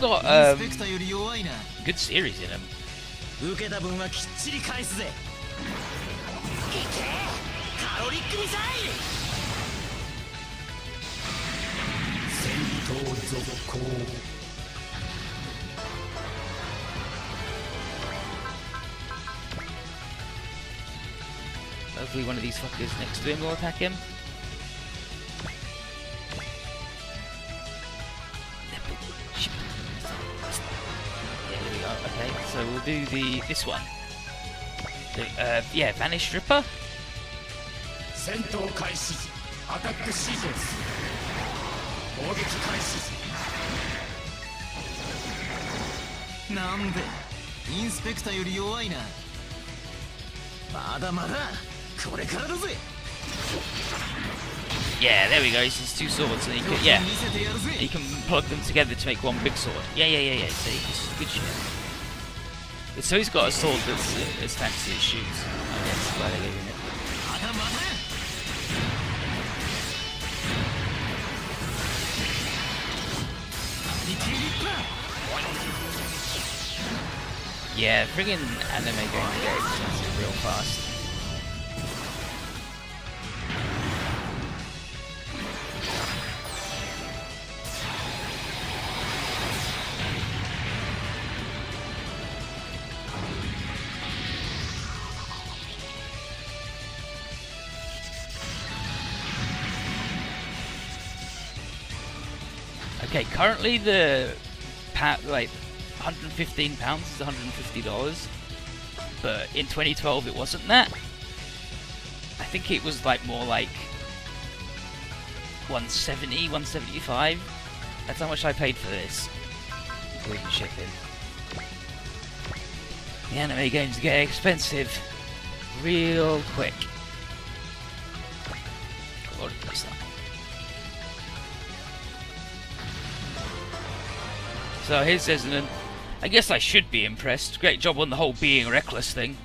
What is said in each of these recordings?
got good series in them. Hopefully one of these fuckers next to him will attack him. Yeah, here we go. Okay, so we'll do this one. Yeah, Vanish Ripper. Yeah, there we go. He's two swords, and he can plug them together to make one big sword. Yeah. See, this is good shit. So he's got a sword that's as fancy as shoes. I guess why they're giving it. Yeah, friggin' anime games get expensive real fast. Okay, currently the like £115 is $150, but in 2012 it wasn't that. I think it was like more like 170, 175. That's how much I paid for this, including shipping. The anime games get expensive real quick. What is that? So here's Esnan. I guess I should be impressed. Great job on the whole being reckless thing.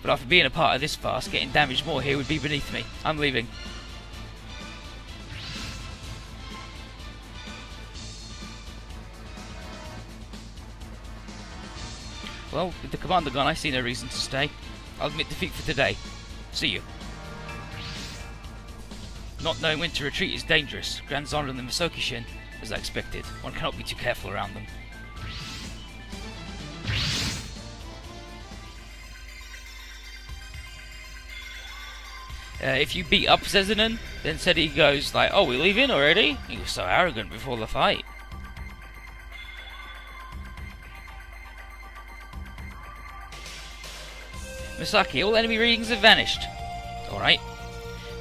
But after being a part of this farce, getting damaged more here would be beneath me. I'm leaving. Well, with the commander gone, I see no reason to stay. I'll admit defeat for today. See you. Not knowing when to retreat is dangerous. Grand Zon and the Masoki Shin, as I expected. One cannot be too careful around them. If you beat up Zezanen, then Seti goes like, "Oh, we're leaving already?" He was so arrogant before the fight. Misaki, all enemy readings have vanished. Alright.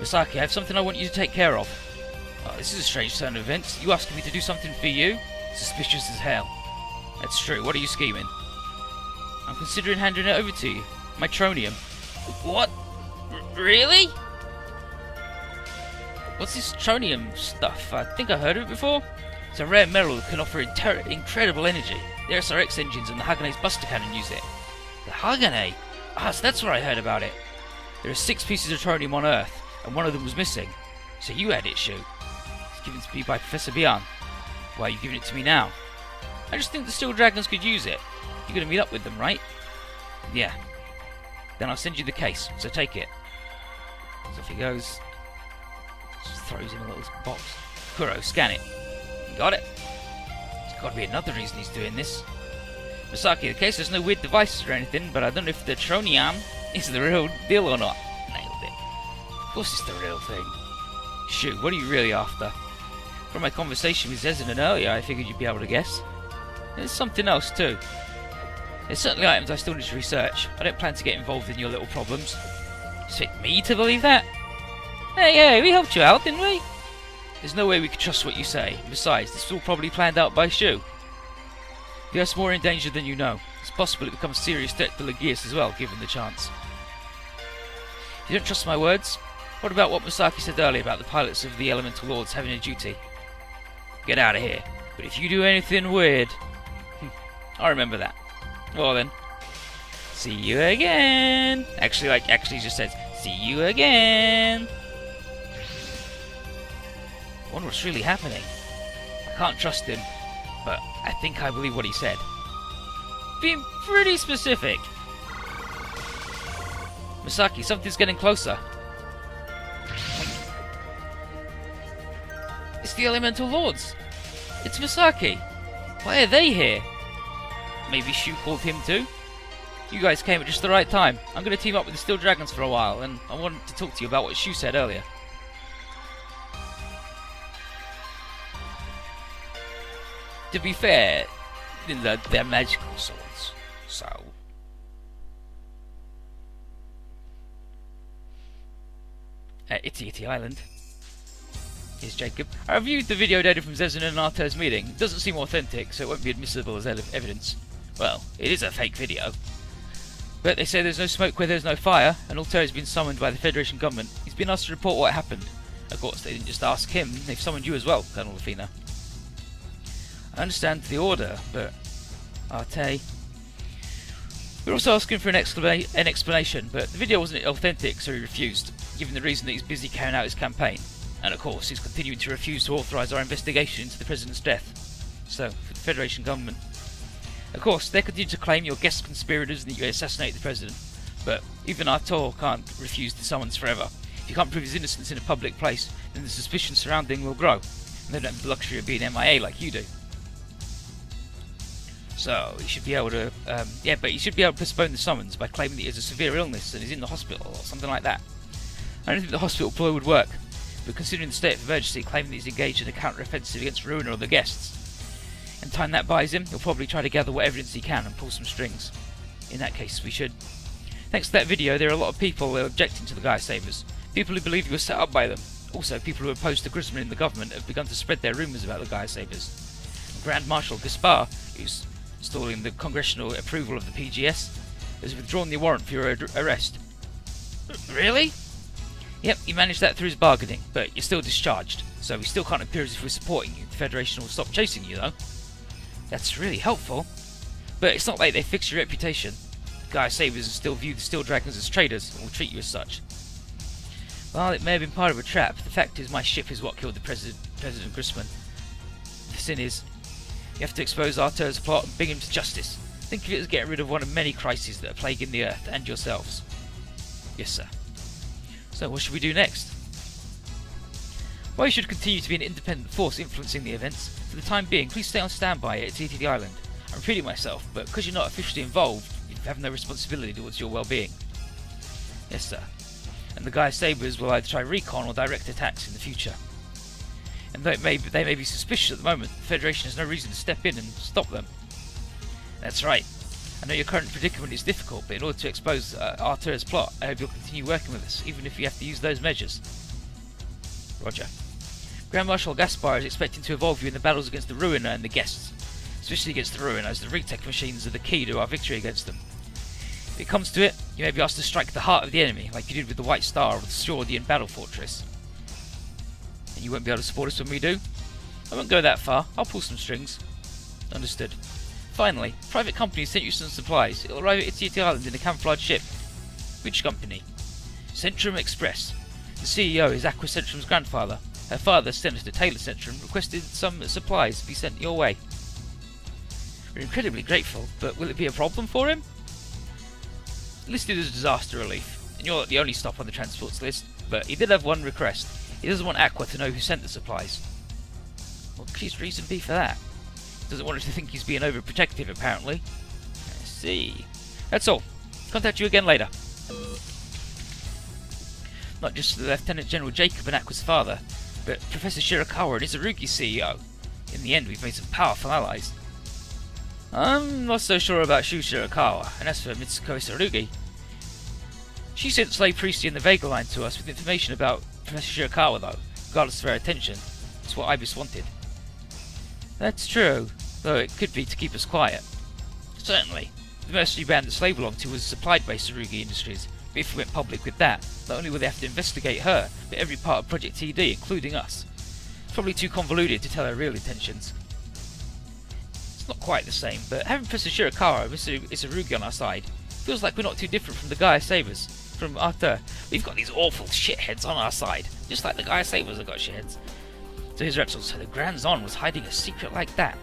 Misaki, I have something I want you to take care of. Oh, this is a strange turn of events. You asking me to do something for you? Suspicious as hell. That's true. What are you scheming? I'm considering handing it over to you. My tronium. What? Really? What's this tronium stuff? I think I heard of it before. It's a rare metal that can offer incredible energy. The SRX engines and the Hagane's Buster Cannon use it. The Hagane? Ah, so that's where I heard about it. There are 6 pieces of tronium on Earth, and one of them was missing. So you had it, Shu. It's given to me by Professor Bian. Why are you giving it to me now? I just think the Steel Dragons could use it. You're going to meet up with them, right? Yeah. Then I'll send you the case, so take it. So off he goes. Just throws in a little box. Kuro, scan it. You got it? There's got to be another reason he's doing this. Misaki, the case has no weird devices or anything, but I don't know if the tronium is the real deal or not. Nailed it. Of course it's the real thing. Shoot, what are you really after? From my conversation with Zezanen earlier, I figured you'd be able to guess. There's something else too. There's certainly items I still need to research. I don't plan to get involved in your little problems. Expect me to believe that? Hey, we helped you out, didn't we? There's no way we could trust what you say. Besides, this was all probably planned out by Shu. The Earth's more in danger than you know. It's possible it becomes a serious threat to Legias as well, given the chance. You don't trust my words? What about what Misaki said earlier about the pilots of the Elemental Lords having a duty? Get out of here. But if you do anything weird... I'll remember that. Well then. See you again. Actually just says, see you again. I wonder what's really happening. I can't trust him. but I think I believe what he said. Being pretty specific. Misaki, something's getting closer. It's the Elemental Lords. It's Misaki. Why are they here? Maybe Shu called him too? You guys came at just the right time. I'm going to team up with the Steel Dragons for a while, and I wanted to talk to you about what Shu said earlier. To be fair, they're magical swords, so... At Iti Iti Island. Here's Jacob. I reviewed the video data from Zezun and Arthur's meeting. It doesn't seem authentic, so it won't be admissible as evidence. Well, it is a fake video. But they say there's no smoke where there's no fire, and Altair has been summoned by the Federation government. He's been asked to report what happened. Of course, they didn't just ask him, they've summoned you as well, Colonel Athena. I understand the order, but... Arte... We're also asking for an explanation, but the video wasn't authentic, so he refused, given the reason that he's busy carrying out his campaign. And of course, he's continuing to refuse to authorise our investigation into the President's death. So, for the Federation government. Of course, they continue to claim you're guest conspirators and that you assassinated the President, but even Artur can't refuse the summons forever. If you can't prove his innocence in a public place, then the suspicion surrounding will grow, and they don't have the luxury of being MIA like you do. So, he should be able to, he should be able to postpone the summons by claiming that he has a severe illness and is in the hospital, or something like that. I don't think the hospital ploy would work, but considering the state of emergency, claiming that he's engaged in a counter-offensive against Ruiner or the guests, and time that buys him, he'll probably try to gather what evidence he can and pull some strings. In that case, we should. Thanks to that video, there are a lot of people objecting to the Gaia Sabers. People who believe he was set up by them. Also, people who oppose the Grisman in the government have begun to spread their rumours about the Gaia Sabers. Grand Marshal Gaspar, who's stalling the congressional approval of the PGS, has withdrawn the warrant for your arrest. Really? Yep, he managed that through his bargaining, but you're still discharged, so we still can't appear as if we're supporting you. The Federation will stop chasing you, though. That's really helpful. But it's not like they fixed your reputation. Gaia Sabers still view the Steel Dragons as traitors and will treat you as such. Well, it may have been part of a trap. The fact is my ship is what killed the President Grisman. The sin is, you have to expose Artur's plot and bring him to justice. Think of it as getting rid of one of many crises that are plaguing the Earth and yourselves. Yes, sir. So what should we do next? Well, you should continue to be an independent force influencing the events. For the time being, please stay on standby at Iti Island. I'm repeating myself, but because you're not officially involved, you have no responsibility towards your well-being. Yes, sir. And the Gaia Sabers will either try recon or direct attacks in the future. And though they may be suspicious at the moment, the Federation has no reason to step in and stop them. That's right. I know your current predicament is difficult, but in order to expose Artur's plot, I hope you'll continue working with us, even if you have to use those measures. Roger. Grand Marshal Gaspar is expecting to involve you in the battles against the Ruiner and the guests, especially against the Ruiner, as the retech machines are the key to our victory against them. If it comes to it, you may be asked to strike the heart of the enemy, like you did with the White Star or the Strawdian Battle Fortress. And you won't be able to support us when we do? I won't go that far, I'll pull some strings. Understood. Finally, private company sent you some supplies. It'll arrive at Iti Island in a camouflage ship. Which company? Centrum Express. The CEO is Aqua Centrum's grandfather. Her father, Senator Taylor Centrum, requested some supplies be sent your way. We're incredibly grateful, but will it be a problem for him? Listed as disaster relief, and you're not the only stop on the transports list, but he did have one request. He doesn't want Aqua to know who sent the supplies. What could his reason be for that? Doesn't want her to think he's being overprotective, apparently. I see. That's all. Contact you again later. Not just Lieutenant General Jacob and Aqua's father, but Professor Shirakawa and Izarugi's CEO. In the end, we've made some powerful allies. I'm not so sure about Shu Shirakawa, and as for Mitsuko Izarugi, she sent Slave Priesty and the Vega Line to us with information about Professor Shirakawa, though, regardless of her attention. It's what Ibis wanted. That's true, though it could be to keep us quiet. Certainly. The mercenary band that Slave belonged to was supplied by Tsurugi Industries, but if we went public with that, not only will they have to investigate her, but every part of Project TD, including us. It's probably too convoluted to tell her real intentions. It's not quite the same, but having Professor Shirakawa and Mr. Izarugi on our side feels like we're not too different from the Gaia Sabers. From Arthur, we've got these awful shitheads on our side, just like the Gaia Sabers have got shitheads. So his reps, so the Grand Zon was hiding a secret like that.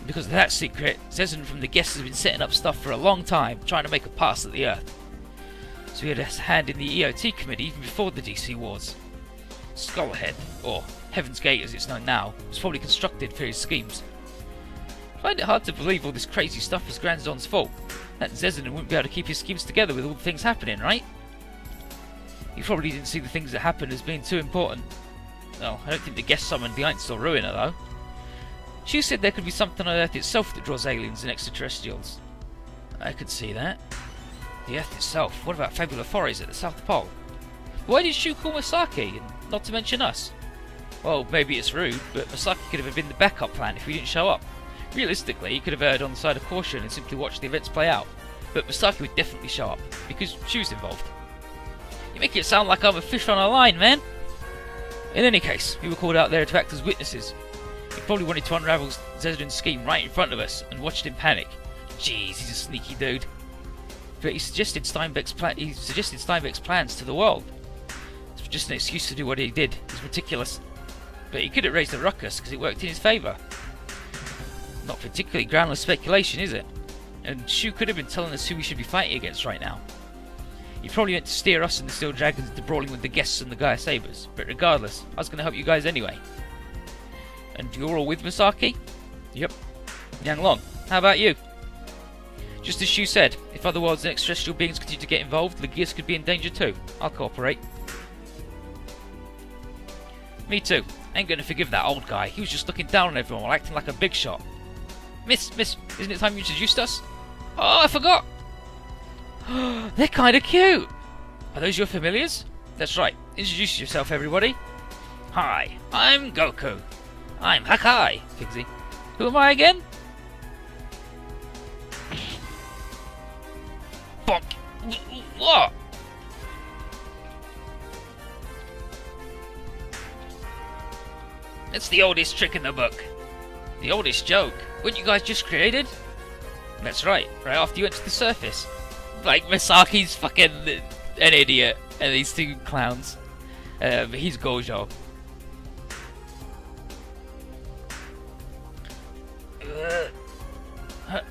Because of that secret, Zezin from the guests has been setting up stuff for a long time, trying to make a pass at the Earth. So he had a hand in the EOT committee even before the DC Wars. Skullhead, or Heaven's Gate as it's known now, was probably constructed for his schemes. I find it hard to believe all this crazy stuff was Granzdon's fault. That Zezin wouldn't be able to keep his schemes together with all the things happening, right? He probably didn't see the things that happened as being too important. Well, I don't think the guest summoned the Einstein Ruiner though. She said there could be something on Earth itself that draws aliens and extraterrestrials. I could see that. The Earth itself. What about Fabula Forays at the South Pole? Why did Shu call Masaki, and not to mention us? Well, maybe it's rude, but Masaki could have been the backup plan if we didn't show up. Realistically, he could have erred on the side of caution and simply watched the events play out. But Masaki would definitely show up, because Shu's involved. You make it sound like I'm a fish on a line, man! In any case, we were called out there to act as witnesses. He probably wanted to unravel Zezin's scheme right in front of us, and watched him panic. Jeez, he's a sneaky dude. But he suggested Steinbeck's plans to the world. It's just an excuse to do what he did. It's ridiculous. But he could have raised a ruckus because it worked in his favour. Not particularly groundless speculation, is it? And Shu could have been telling us who we should be fighting against right now. He probably meant to steer us and the Steel Dragons into brawling with the guests and the Gaia Sabers. But regardless, I was going to help you guys anyway. And you're all with Masaki? Yep. Yang Long, how about you? Just as Shu said, if other worlds and extraterrestrial beings continue to get involved, the Gears could be in danger too. I'll cooperate. Me too. Ain't gonna forgive that old guy. He was just looking down on everyone while acting like a big shot. Miss, isn't it time you introduced us? Oh, I forgot! They're kinda cute! Are those your familiars? That's right. Introduce yourself, everybody. Hi, I'm Goku. I'm Hakai, Figsy. Who am I again? Bonk! What? It's the oldest trick in the book. The oldest joke. Weren't you guys just created? That's right after you went to the surface. Like, Masaki's fucking an idiot, and these two clowns. He's Gojo.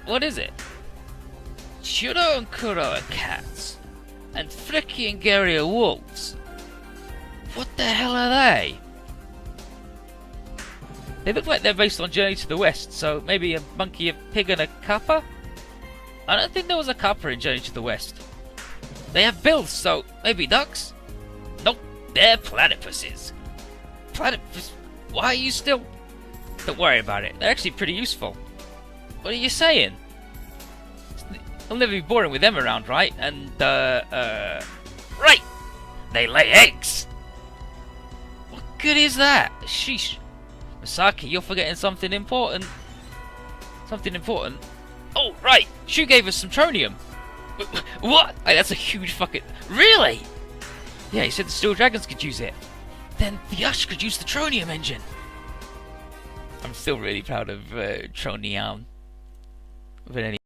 What is it? Shuro and Kuro are cats, and Freki and Gary are wolves. What the hell are they? They look like they're based on Journey to the West, so maybe a monkey, a pig, and a kappa? I don't think there was a kappa in Journey to the West. They have bills, so maybe ducks? Nope, they're platypuses. Platypus? Why are you still... Don't worry about it, they're actually pretty useful. What are you saying? It'll never be boring with them around, right? And, right! They lay eggs! What good is that? Sheesh. Masaki, you're forgetting something important. Something important? Oh, right! Shu gave us some tronium! What? Hey, that's a huge fucking... Really? Yeah, he said the Steel Dragons could use it. Then the Yush could use the tronium engine. I'm still really proud of tronium. But anyway.